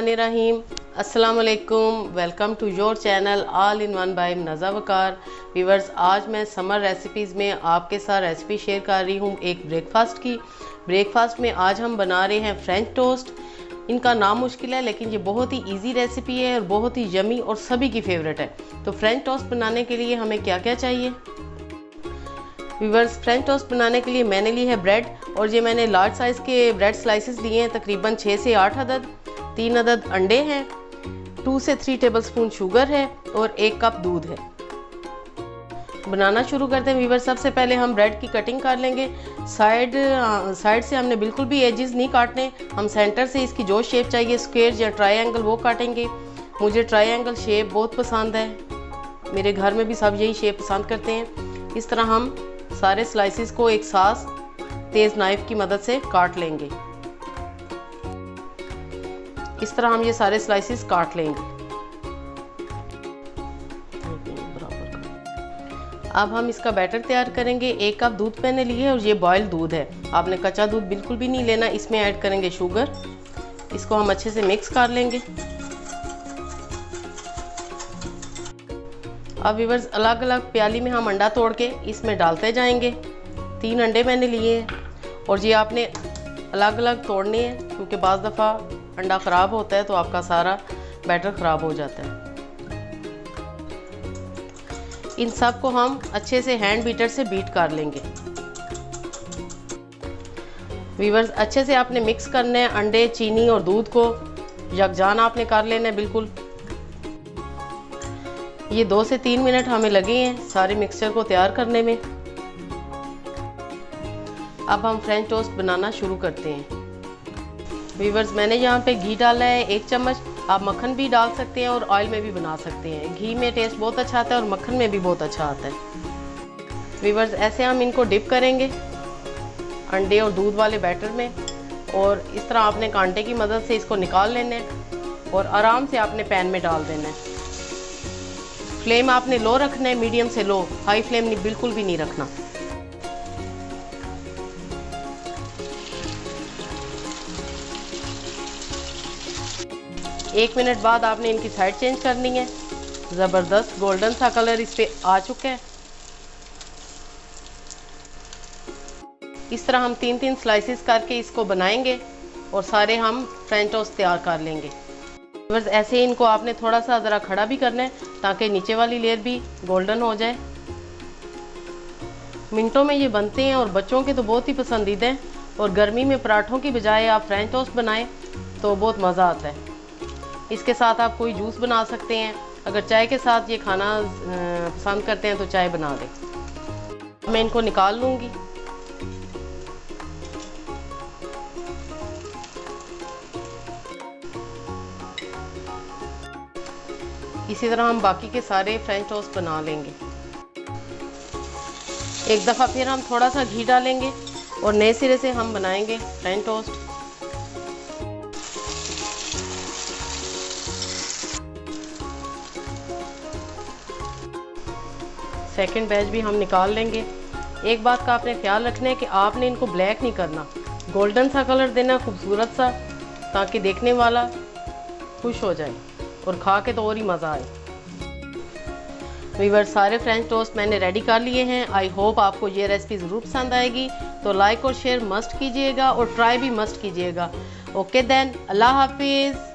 बिस्मिल्लाहिर्रहमानिर्रहीम। अस्सलाम वालेकुम। Welcome to your channel all in one by Naza Waqar. Viewers, आज मैं समर रेसिपीज़ में आपके साथ रेसिपी शेयर कर रही हूँ एक ब्रेकफास्ट की। ब्रेकफास्ट में आज हम बना रहे हैं फ्रेंच टोस्ट। इनका नाम मुश्किल है लेकिन ये बहुत ही इजी रेसिपी है और बहुत ही यमी और सभी की फेवरेट है। तो फ्रेंच टोस्ट बनाने के लिए हमें क्या क्या चाहिए? व्यूअर्स, फ्रेंच टोस्ट बनाने के लिए मैंने ली है ब्रेड, और ये मैंने लार्ज साइज़ के ब्रेड स्लाइसेस लिए हैं, तकरीबन 6 से 8 अदद। 3 अदद अंडे हैं, 2 से 3 टेबलस्पून शुगर है और 1 कप दूध है। बनाना शुरू करते हैं व्यूअर्स। सबसे पहले हम ब्रेड की कटिंग कर लेंगे। साइड से हमने बिल्कुल भी एजेस नहीं काटने, हम सेंटर से इसकी जो शेप चाहिए स्क्वायर या ट्रायंगल वो काटेंगे। मुझे ट्रायंगल शेप बहुत पसंद है, मेरे घर में भी सब यही शेप पसंद करते हैं। इस तरह हम सारे स्लाइसेस को एक साथ तेज़ नाइफ की मदद से काट लेंगे। इस तरह हम ये सारे स्लाइसेस काट लेंगे। अब हम इसका बैटर तैयार करेंगे। 1 कप दूध मैंने लिए है और ये बॉयल दूध है, आपने कच्चा दूध बिल्कुल भी नहीं लेना। इसमें ऐड करेंगे शुगर, इसको हम अच्छे से मिक्स कर लेंगे। अब व्यूअर्स, अलग अलग प्याली में हम अंडा तोड़ के इसमें डालते जाएंगे। 3 अंडे मैंने लिए हैं और ये आपने अलग अलग तोड़ने हैं, क्योंकि बाज़ दफ़ा अंडा ख़राब होता है तो आपका सारा बैटर ख़राब हो जाता है। इन सब को हम अच्छे से हैंड बीटर से बीट कर लेंगे। व्यूअर्स, अच्छे से आपने मिक्स करना है अंडे, चीनी और दूध को यकजान आपने कर लेना है बिल्कुल। ये 2 से 3 मिनट हमें लगे हैं सारे मिक्सचर को तैयार करने में। अब हम फ्रेंच टोस्ट बनाना शुरू करते हैं। व्यूअर्स, मैंने यहाँ पे घी डाला है 1 चम्मच। आप मक्खन भी डाल सकते हैं और ऑयल में भी बना सकते हैं। घी में टेस्ट बहुत अच्छा आता है और मक्खन में भी बहुत अच्छा आता है। व्यूअर्स, ऐसे हम इनको डिप करेंगे अंडे और दूध वाले बैटर में, और इस तरह आपने कांटे की मदद से इसको निकाल लेना है और आराम से आपने पैन में डाल देना है। फ्लेम आपने लो रखना है, मीडियम से लो, हाई फ्लेम बिल्कुल भी नहीं रखना। एक मिनट बाद आपने इनकी साइड चेंज करनी है। ज़बरदस्त गोल्डन सा कलर इस पे आ चुका है। इस तरह हम 3-3 स्लाइसेस करके इसको बनाएंगे और सारे हम फ्रेंच टोस्ट तैयार कर लेंगे। बस ऐसे इनको आपने थोड़ा सा ज़रा खड़ा भी करना है ताकि नीचे वाली लेयर भी गोल्डन हो जाए। मिनटों में ये बनते हैं और बच्चों के तो बहुत ही पसंदीदा हैं। और गर्मी में पराठों की बजाय आप फ्रेंच टोस्ट बनाएं तो बहुत मज़ा आता है। इसके साथ आप कोई जूस बना सकते हैं। अगर चाय के साथ ये खाना पसंद करते हैं तो चाय बना दें। मैं इनको निकाल लूँगी। इसी तरह हम बाकी के सारे फ्रेंच टोस्ट बना लेंगे। एक दफ़ा फिर हम थोड़ा सा घी डालेंगे और नए सिरे से हम बनाएंगे फ्रेंच टोस्ट। सेकंड बैच भी हम निकाल लेंगे। एक बात का आपने ख्याल रखना है कि आपने इनको ब्लैक नहीं करना, गोल्डन सा कलर देना खूबसूरत सा, ताकि देखने वाला खुश हो जाए और खा के तो और ही मज़ा आए। व्यूअर्स, सारे फ्रेंच टोस्ट मैंने रेडी कर लिए हैं। आई होप आपको ये रेसिपी ज़रूर पसंद आएगी, तो लाइक और शेयर मस्ट कीजिएगा और ट्राई भी मस्ट कीजिएगा। ओके देन, अल्लाह हाफिज़।